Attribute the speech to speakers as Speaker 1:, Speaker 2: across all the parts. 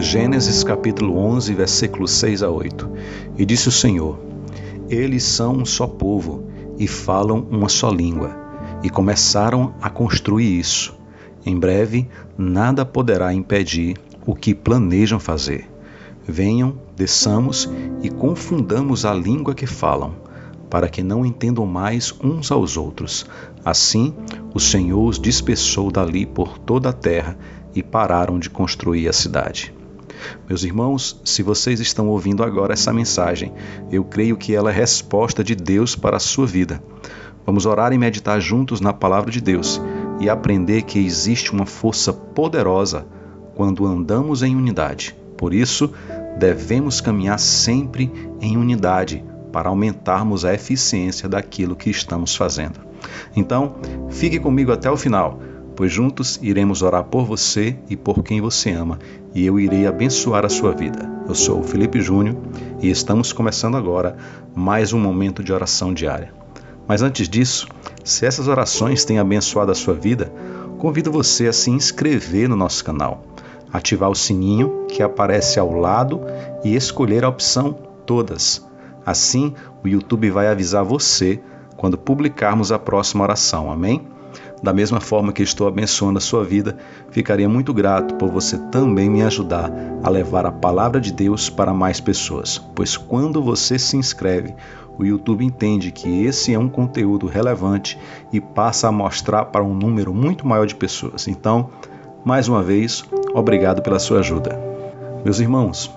Speaker 1: Gênesis capítulo 11, versículos 6 a 8. E disse o Senhor: Eles são um só povo e falam uma só língua. E começaram a construir isso. Em breve, nada poderá impedir o que planejam fazer. Venham, desçamos e confundamos a língua que falam, para que não entendam mais uns aos outros. Assim, o Senhor os dispersou dali por toda a terra e pararam de construir a cidade. Meus irmãos, se vocês estão ouvindo agora essa mensagem, eu creio que ela é resposta de Deus para a sua vida. Vamos orar e meditar juntos na palavra de Deus e aprender que existe uma força poderosa quando andamos em unidade. Por isso, devemos caminhar sempre em unidade para aumentarmos a eficiência daquilo que estamos fazendo. Então, fique comigo até o final, pois juntos iremos orar por você e por quem você ama, e eu irei abençoar a sua vida. Eu sou o Felipe Júnior e estamos começando agora mais um momento de oração diária. Mas antes disso, se essas orações têm abençoado a sua vida, convido você a se inscrever no nosso canal, ativar o sininho que aparece ao lado e escolher a opção Todas. Assim, o YouTube vai avisar você quando publicarmos a próxima oração, amém? Da mesma forma que estou abençoando a sua vida, ficaria muito grato por você também me ajudar a levar a palavra de Deus para mais pessoas, pois quando você se inscreve, o YouTube entende que esse é um conteúdo relevante e passa a mostrar para um número muito maior de pessoas. Então, mais uma vez, obrigado pela sua ajuda. Meus irmãos,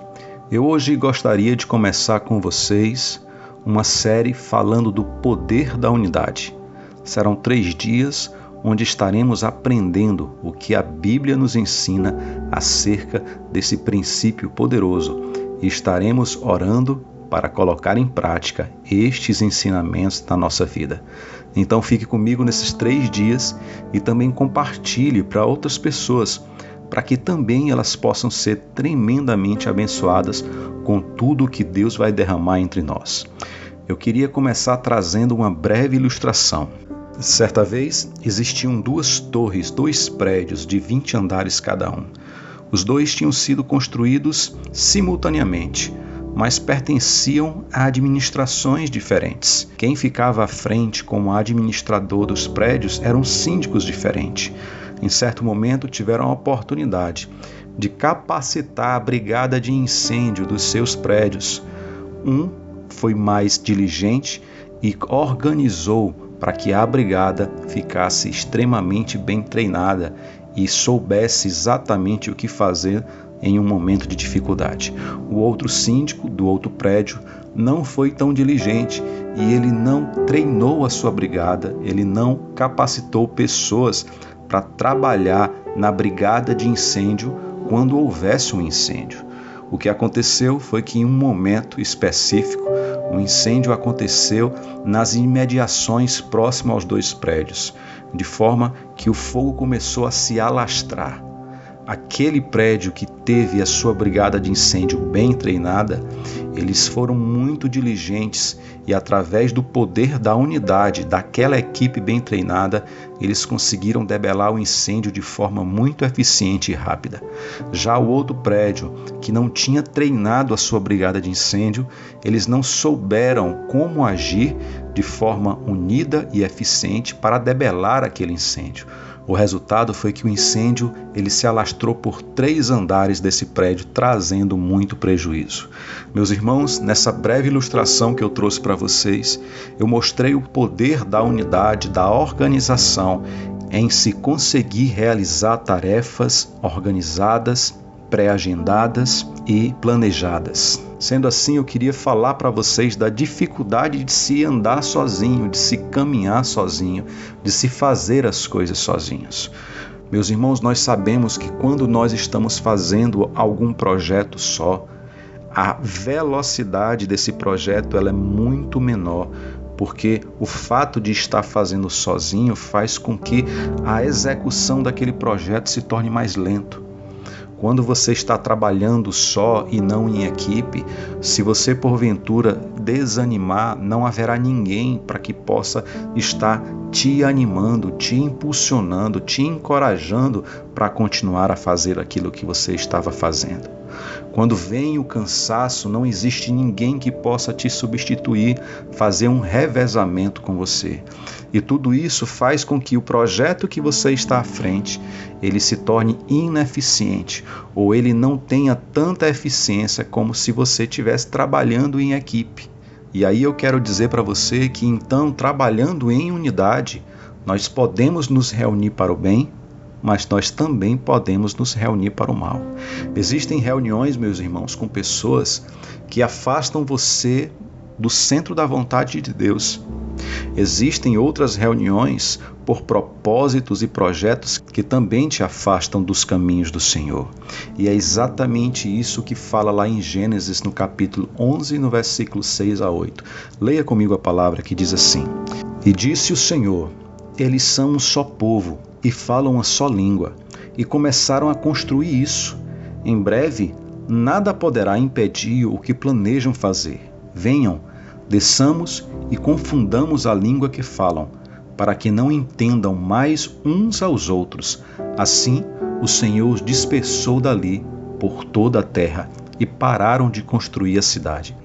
Speaker 1: eu hoje gostaria de começar com vocês uma série falando do poder da unidade. Serão 3 dias onde estaremos aprendendo o que a Bíblia nos ensina acerca desse princípio poderoso e estaremos orando para colocar em prática estes ensinamentos na nossa vida. Então fique comigo nesses 3 dias e também compartilhe para outras pessoas, para que também elas possam ser tremendamente abençoadas com tudo o que Deus vai derramar entre nós. Eu queria começar trazendo uma breve ilustração. Certa vez, existiam 2 torres, 2 prédios de 20 andares cada um. Os 2 tinham sido construídos simultaneamente, mas pertenciam a administrações diferentes. Quem ficava à frente como administrador dos prédios eram síndicos diferentes. Em certo momento, tiveram a oportunidade de capacitar a brigada de incêndio dos seus prédios. Um foi mais diligente e organizou para que a brigada ficasse extremamente bem treinada e soubesse exatamente o que fazer em um momento de dificuldade. O outro síndico do outro prédio não foi tão diligente e ele não treinou a sua brigada, ele não capacitou pessoas para trabalhar na brigada de incêndio quando houvesse um incêndio. O que aconteceu foi que em um momento específico, um incêndio aconteceu nas imediações próximas aos 2 prédios, de forma que o fogo começou a se alastrar. Aquele prédio que teve a sua brigada de incêndio bem treinada, eles foram muito diligentes e através do poder da unidade daquela equipe bem treinada, eles conseguiram debelar o incêndio de forma muito eficiente e rápida. Já o outro prédio, que não tinha treinado a sua brigada de incêndio, eles não souberam como agir de forma unida e eficiente para debelar aquele incêndio. O resultado foi que o incêndio ele se alastrou por 3 andares desse prédio, trazendo muito prejuízo. Meus irmãos, nessa breve ilustração que eu trouxe para vocês, eu mostrei o poder da unidade, da organização, em se conseguir realizar tarefas organizadas, pré-agendadas e planejadas. Sendo assim, eu queria falar para vocês da dificuldade de se andar sozinho, de se caminhar sozinho, de se fazer as coisas sozinhos. Meus irmãos, nós sabemos que quando nós estamos fazendo algum projeto só, a velocidade desse projeto ela é muito menor, porque o fato de estar fazendo sozinho faz com que a execução daquele projeto se torne mais lento. Quando você está trabalhando só e não em equipe, se você porventura desanimar, não haverá ninguém para que possa estar te animando, te impulsionando, te encorajando para continuar a fazer aquilo que você estava fazendo. Quando vem o cansaço, não existe ninguém que possa te substituir, fazer um revezamento com você. E tudo isso faz com que o projeto que você está à frente, ele se torne ineficiente, ou ele não tenha tanta eficiência como se você estivesse trabalhando em equipe. E aí eu quero dizer para você que então, trabalhando em unidade, nós podemos nos reunir para o bem, mas nós também podemos nos reunir para o mal. Existem reuniões, meus irmãos, com pessoas que afastam você do centro da vontade de Deus. Existem outras reuniões por propósitos e projetos que também te afastam dos caminhos do Senhor. E é exatamente isso que fala lá em Gênesis, no capítulo 11, no versículo 6 a 8. Leia comigo a palavra que diz assim: E disse o Senhor, eles são um só povo e falam uma só língua, e começaram a construir isso. Em breve, nada poderá impedir o que planejam fazer. Venham, desçamos e confundamos a língua que falam, para que não entendam mais uns aos outros. Assim, o Senhor os dispersou dali por toda a terra e pararam de construir a cidade.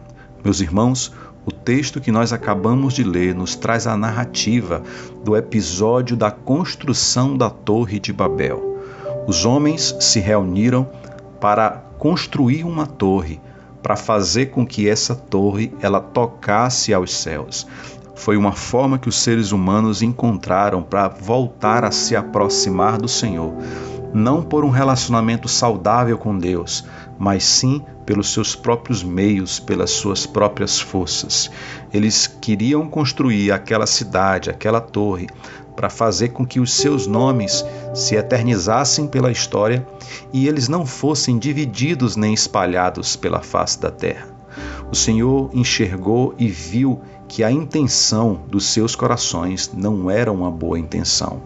Speaker 1: Meus irmãos, o texto que nós acabamos de ler nos traz a narrativa do episódio da construção da Torre de Babel. Os homens se reuniram para construir uma torre, para fazer com que essa torre ela tocasse aos céus. Foi uma forma que os seres humanos encontraram para voltar a se aproximar do Senhor, não por um relacionamento saudável com Deus, mas sim pelos seus próprios meios, pelas suas próprias forças. Eles queriam construir aquela cidade, aquela torre, para fazer com que os seus nomes se eternizassem pela história e eles não fossem divididos nem espalhados pela face da terra. O Senhor enxergou e viu que a intenção dos seus corações não era uma boa intenção,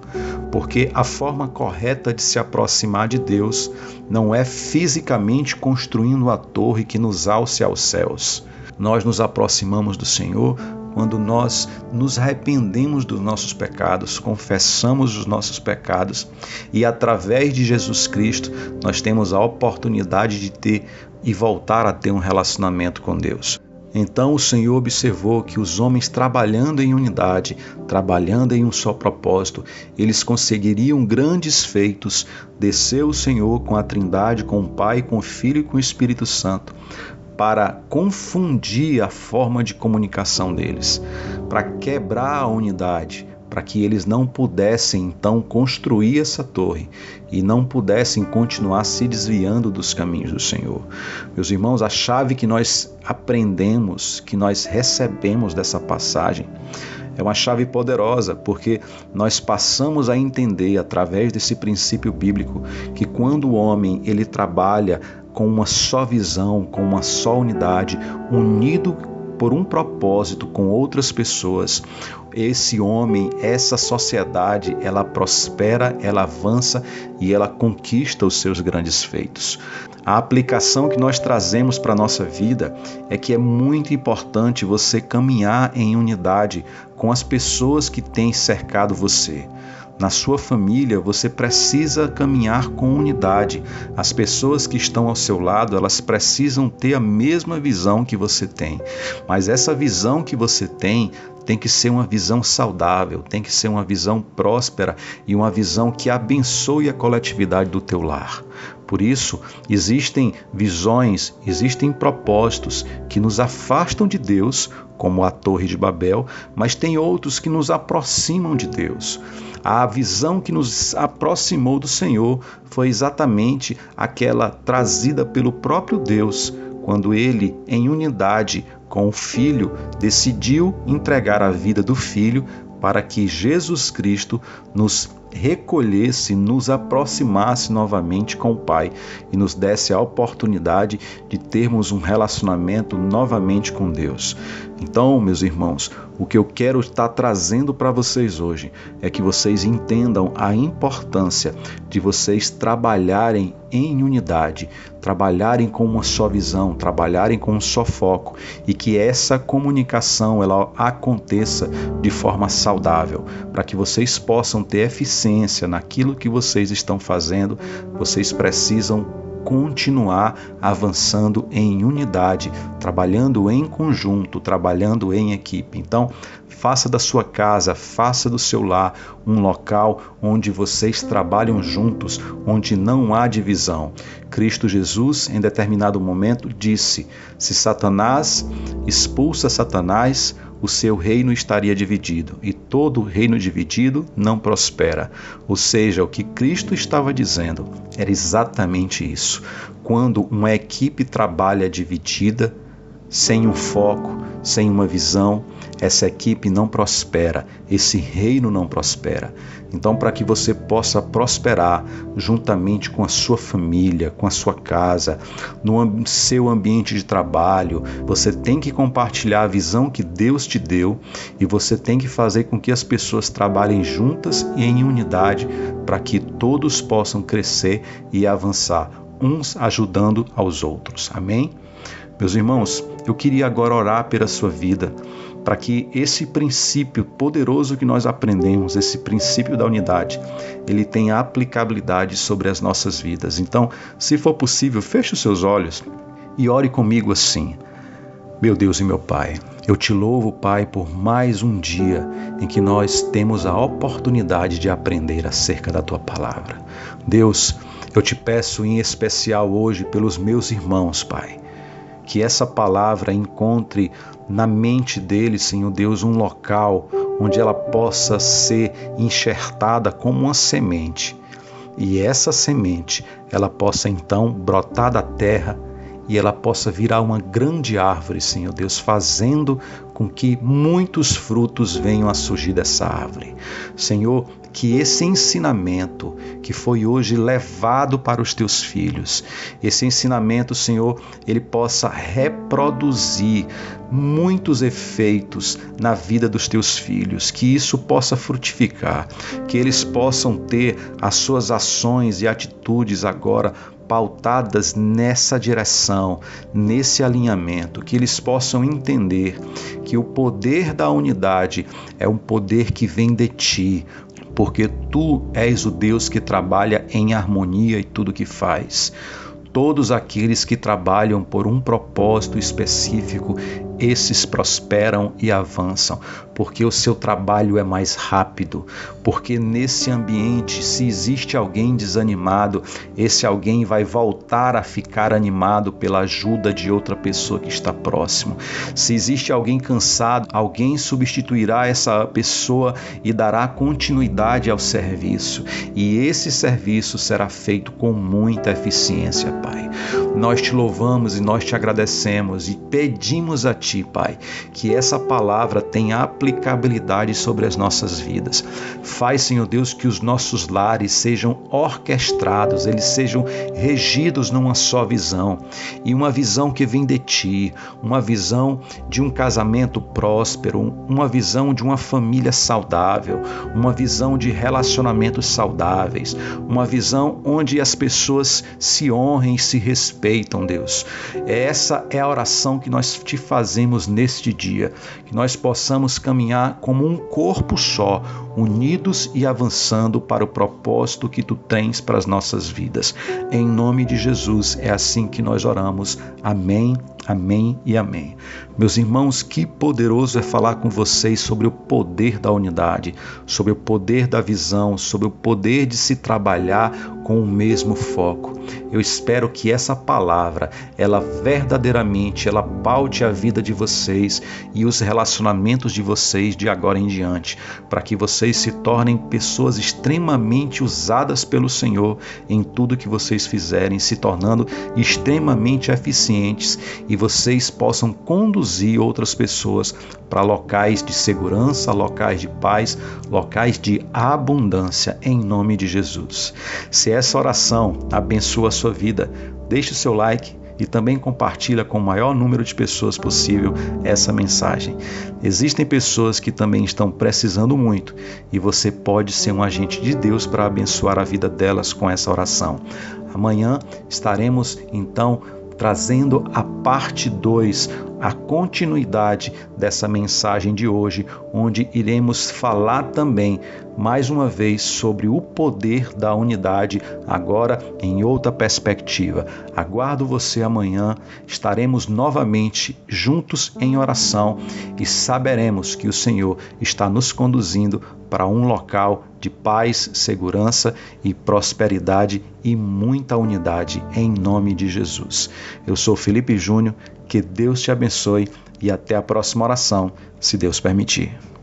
Speaker 1: porque a forma correta de se aproximar de Deus não é fisicamente construindo a torre que nos alce aos céus. Nós nos aproximamos do Senhor quando nós nos arrependemos dos nossos pecados, confessamos os nossos pecados e através de Jesus Cristo nós temos a oportunidade de ter e voltar a ter um relacionamento com Deus. Então o Senhor observou que os homens trabalhando em unidade, trabalhando em um só propósito, eles conseguiriam grandes feitos. Desceu o Senhor com a Trindade, com o Pai, com o Filho e com o Espírito Santo, para confundir a forma de comunicação deles, para quebrar a unidade, para que eles não pudessem então construir essa torre e não pudessem continuar se desviando dos caminhos do Senhor. Meus irmãos, a chave que nós aprendemos, que nós recebemos dessa passagem, é uma chave poderosa, porque nós passamos a entender através desse princípio bíblico que quando o homem ele trabalha com uma só visão, com uma só unidade, unido por um propósito com outras pessoas, esse homem, essa sociedade, ela prospera, ela avança e ela conquista os seus grandes feitos. A aplicação que nós trazemos para a nossa vida é que é muito importante você caminhar em unidade com as pessoas que têm cercado você. Na sua família, você precisa caminhar com unidade. As pessoas que estão ao seu lado, elas precisam ter a mesma visão que você tem. Mas essa visão que você tem que ser uma visão saudável, tem que ser uma visão próspera e uma visão que abençoe a coletividade do teu lar. Por isso, existem visões, existem propósitos que nos afastam de Deus, como a Torre de Babel, mas tem outros que nos aproximam de Deus. A visão que nos aproximou do Senhor foi exatamente aquela trazida pelo próprio Deus, quando Ele, em unidade com o Filho, decidiu entregar a vida do Filho para que Jesus Cristo nos recolhesse, nos aproximasse novamente com o Pai e nos desse a oportunidade de termos um relacionamento novamente com Deus. Então, meus irmãos, o que eu quero estar trazendo para vocês hoje é que vocês entendam a importância de vocês trabalharem em unidade, trabalharem com uma só visão, trabalharem com um só foco, e que essa comunicação ela aconteça de forma saudável, para que vocês possam ter eficiência naquilo que vocês estão fazendo. Vocês precisam continuar avançando em unidade, trabalhando em conjunto, trabalhando em equipe. Então, faça da sua casa, faça do seu lar um local onde vocês trabalham juntos, onde não há divisão. Cristo Jesus, em determinado momento, disse: se Satanás expulsa Satanás, o seu reino estaria dividido, e todo reino dividido não prospera. Ou seja, o que Cristo estava dizendo era exatamente isso. Quando uma equipe trabalha dividida, sem um foco, sem uma visão, essa equipe não prospera, esse reino não prospera. Então, para que você possa prosperar juntamente com a sua família, com a sua casa, no seu ambiente de trabalho, você tem que compartilhar a visão que Deus te deu, e você tem que fazer com que as pessoas trabalhem juntas e em unidade, para que todos possam crescer e avançar, uns ajudando aos outros. Amém? Meus irmãos, eu queria agora orar pela sua vida, para que esse princípio poderoso que nós aprendemos, esse princípio da unidade, ele tenha aplicabilidade sobre as nossas vidas. Então, se for possível, feche os seus olhos e ore comigo assim: meu Deus e meu Pai, eu te louvo, Pai, por mais um dia em que nós temos a oportunidade de aprender acerca da Tua Palavra. Deus, eu te peço em especial hoje pelos meus irmãos, Pai, que essa palavra encontre na mente deles, Senhor Deus, um local onde ela possa ser enxertada como uma semente. E essa semente, ela possa então brotar da terra e ela possa virar uma grande árvore, Senhor Deus, fazendo com que muitos frutos venham a surgir dessa árvore. Senhor, que esse ensinamento que foi hoje levado para os teus filhos, esse ensinamento, Senhor, ele possa reproduzir muitos efeitos na vida dos teus filhos, que isso possa frutificar, que eles possam ter as suas ações e atitudes agora pautadas nessa direção, nesse alinhamento, que eles possam entender que o poder da unidade é um poder que vem de ti, porque tu és o Deus que trabalha em harmonia em tudo que faz. Todos aqueles que trabalham por um propósito específico, esses prosperam e avançam, porque o seu trabalho é mais rápido, porque nesse ambiente, se existe alguém desanimado, esse alguém vai voltar a ficar animado pela ajuda de outra pessoa que está próximo. Se existe alguém cansado, alguém substituirá essa pessoa e dará continuidade ao serviço, e esse serviço será feito com muita eficiência, Pai. Nós te louvamos e nós te agradecemos e pedimos a Ti, Pai, que essa palavra tenha aplicabilidade sobre as nossas vidas. Faz, Senhor Deus, que os nossos lares sejam orquestrados, eles sejam regidos numa só visão, e uma visão que vem de Ti, uma visão de um casamento próspero, uma visão de uma família saudável, uma visão de relacionamentos saudáveis, uma visão onde as pessoas se honrem e se respeitam, Deus. Essa é a oração que nós te fazemos neste dia, que nós possamos caminhar como um corpo só, unidos e avançando para o propósito que Tu tens para as nossas vidas. Em nome de Jesus, é assim que nós oramos. Amém, amém e amém. Meus irmãos, que poderoso é falar com vocês sobre o poder da unidade, sobre o poder da visão, sobre o poder de se trabalhar com o mesmo foco. Eu espero que essa palavra, ela verdadeiramente, ela paute a vida de vocês e os relacionamentos de vocês de agora em diante, para que vocês se tornem pessoas extremamente usadas pelo Senhor em tudo que vocês fizerem, se tornando extremamente eficientes, e e vocês possam conduzir outras pessoas para locais de segurança, locais de paz, locais de abundância, em nome de Jesus. Se essa oração abençoa a sua vida, deixe o seu like e também compartilha com o maior número de pessoas possível essa mensagem. Existem pessoas que também estão precisando muito e você pode ser um agente de Deus para abençoar a vida delas com essa oração. Amanhã estaremos então trazendo a parte 2, a continuidade dessa mensagem de hoje, onde iremos falar também, mais uma vez, sobre o poder da unidade, agora em outra perspectiva. Aguardo você amanhã, estaremos novamente juntos em oração e saberemos que o Senhor está nos conduzindo para um local de paz, segurança e prosperidade e muita unidade, em nome de Jesus. Eu sou Felipe Júnior, que Deus te abençoe e até a próxima oração, se Deus permitir.